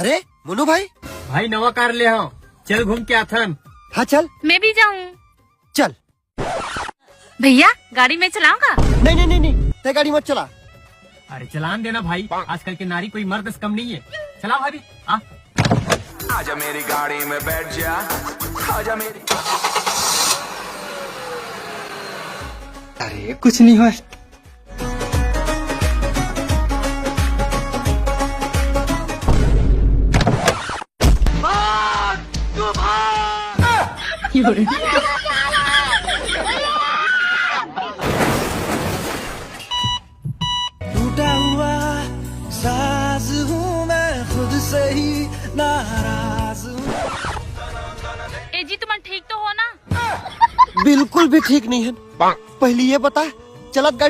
अरे मुन्नू भाई। भाई नवा कार ले आओ, चल घूम के आथन। हाँ चल। मैं भी जाऊँ। चल। भैया गाड़ी में चलाऊंगा। नहीं नहीं नहीं नहीं, ते गाड़ी मत चला। अरे चलान देना भाई, आजकल की नारी कोई मर्द से कम नहीं है। चला भाभी आ। आजा मेरी गाड़ी में बैठ जा, आजा मेरी। अरे कुछ नहीं हुआ। टूटा हुआ साज हूँ मैं, खुद से ही नाराज हूँ। ए जी तुम ठीक तो हो ना? बिल्कुल भी ठीक नहीं है। पहले ये बता, चलत गाड़ी